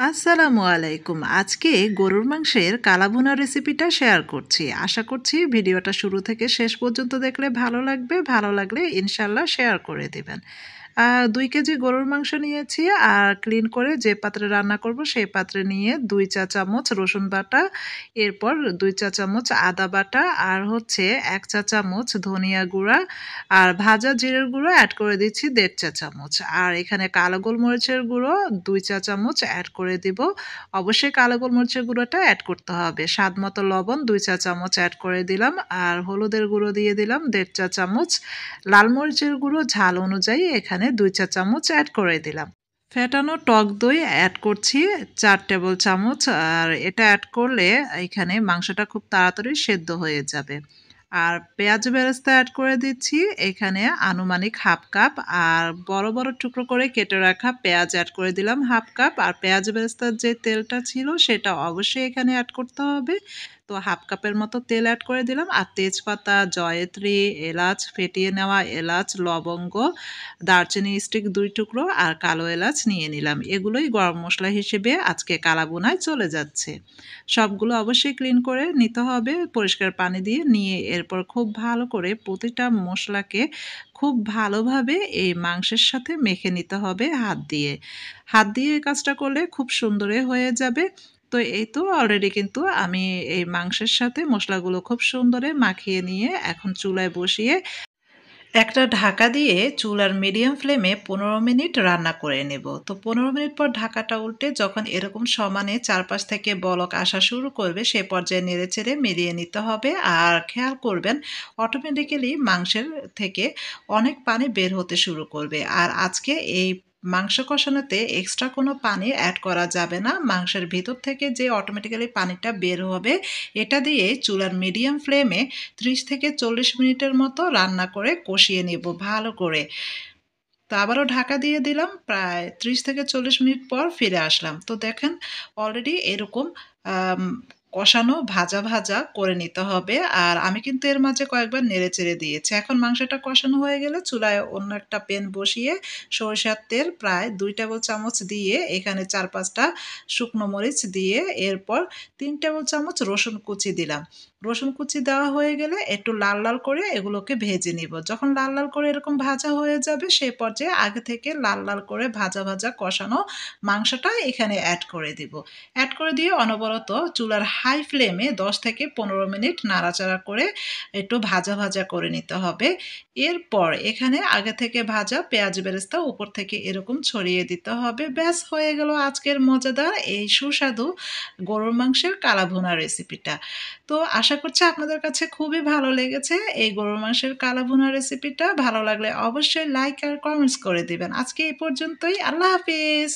আসসালামু আলাইকুম। আজকে গরুর মাংসের কালাভুনা রেসিপিটা শেয়ার করছি। আশা করছি ভিডিওটা শুরু থেকে শেষ পর্যন্ত দেখলে ভালো লাগবে। ভালো লাগলে ইনশাল্লাহ শেয়ার করে দিবেন। ২ কেজি গরুর মাংস নিয়েছি আর ক্লিন করে যে পাত্রে রান্না করব সেই পাত্রে নিয়ে ২ চা চামচ রসুন বাটা, এরপর ২ চা চামচ আদা বাটা আর হচ্ছে ১ চা চামচ ধনিয়া গুঁড়া আর ভাজা জিরের গুঁড়ো অ্যাড করে দিচ্ছি ১.৫ চা চামচ। আর এখানে কালো গোলমরিচের গুঁড়ো ২ চা চামচ অ্যাড করে দিব। অবশ্যই কালো গোলমরিচের গুঁড়োটা অ্যাড করতে হবে। স্বাদমতো লবণ ২ চা চামচ অ্যাড করে দিলাম আর হলুদের গুঁড়ো দিয়ে দিলাম ১.৫ চা চামচ। লাল মরিচের গুঁড়ো ঝাল অনুযায়ী এখানে ২ চা চামচ অ্যাড করে দিলাম। ফেটানো টক দই অ্যাড করছি ৪ টেবিল চামচ। আর এটা অ্যাড করলে এখানে মাংসটা খুব তাড়াতাড়ি সেদ্ধ হয়ে যাবে। আর পেঁয়াজ বেরেস্তা অ্যাড করে দিচ্ছি এখানে আনুমানিক হাফ কাপ। আর বড় বড় টুকরো করে কেটে রাখা পেঁয়াজ অ্যাড করে দিলাম হাফ কাপ। আর পেঁয়াজ বেরেস্তার যে তেলটা ছিল সেটা অবশ্যই এখানে অ্যাড করতে হবে। তো হাফ কাপের মতো তেল অ্যাড করে দিলাম। আর তেজপাতা, জয়িত্রী, এলাচ, ফেটিয়ে নেওয়া এলাচ, লবঙ্গ, দারচিনি স্টিক ২ টুকরো আর কালো এলাচ নিয়ে নিলাম। এগুলোই গরম মসলা হিসেবে আজকে কালাভুনায় চলে যাচ্ছে। সবগুলো অবশ্যই ক্লিন করে নিতে হবে পরিষ্কার পানি দিয়ে। নিয়ে এরপর খুব ভালো করে প্রতিটা মসলাকে খুব ভালোভাবে এই মাংসের সাথে মেখে নিতে হবে হাত দিয়ে। হাত দিয়ে এই কাজটা করলে খুব সুন্দরে হয়ে যাবে। তো এই তো অলরেডি কিন্তু আমি এই মাংসের সাথে মসলাগুলো খুব সুন্দরে মাখিয়ে নিয়ে এখন চুলায় বসিয়ে একটা ঢাকা দিয়ে চুলার মিডিয়াম ফ্লেমে ১৫ মিনিট রান্না করে নেব। তো ১৫ মিনিট পর ঢাকাটা উল্টে যখন এরকম সমানে চারপাশ থেকে বলক আসা শুরু করবে সে পর্যায়ে নেড়েচেড়ে মিলিয়ে নিতে হবে। আর খেয়াল করবেন অটোমেটিক্যালি মাংসের থেকে অনেক পানি বের হতে শুরু করবে। আর আজকে এই মাংস কষানোতে এক্সট্রা কোনো পানি অ্যাড করা যাবে না। মাংসের ভিতর থেকে যে অটোমেটিক্যালি পানিটা বের হবে এটা দিয়ে চুলার মিডিয়াম ফ্লেমে ৩০ থেকে ৪০ মিনিটের মতো রান্না করে কষিয়ে নেব ভালো করে। তো আবারও ঢাকা দিয়ে দিলাম। প্রায় ৩০ থেকে ৪০ মিনিট পর ফিরে আসলাম। তো দেখেন অলরেডি এরকম আম কষানো ভাজা, ভাজা করে নিতে হবে। আর আমি কিন্তু এর মাঝে কয়েকবার নেড়েচেড়ে দিয়েছি। এখন মাংসটা কষানো হয়ে গেলে চুলায় অন্য একটা প্যান বসিয়ে সরিষার তেল প্রায় ২ টেবিল চামচ দিয়ে এখানে ৪-৫ টা শুকনো মরিচ দিয়ে এরপর ৩ টেবিল চামচ রসুন কুচি দিলাম। রসুন কুচি দেওয়া হয়ে গেলে একটু লাল, লাল করে এগুলোকে ভেজে নিব। যখন লাল, লাল করে এরকম ভাজা হয়ে যাবে সেই পর্যায়ে আগে থেকে লাল, লাল করে ভাজা, ভাজা কষানো মাংসটা এখানে অ্যাড করে দিব। অ্যাড করে দিয়ে অনবরত চুলার হাই ফ্লেমে ১০ থেকে ১৫ মিনিট নাড়াচাড়া করে একটু ভাজা, ভাজা করে নিতে হবে। এরপর এখানে আগে থেকে ভাজা পেঁয়াজ বেরেস্তা উপর থেকে এরকম ছড়িয়ে দিতে হবে। ব্যাস হয়ে গেল আজকের মজাদার এই সুস্বাদু গরুর মাংসের কালাভুনা রেসিপিটা। তো আশা করছি আপনাদের কাছে খুবই ভালো লেগেছে এই গরুর মাংসের কালাভুনা রেসিপিটা। ভালো লাগলে অবশ্যই লাইক আর কমেন্টস করে দিবেন। আজকে এই পর্যন্তই। আল্লাহ হাফেজ।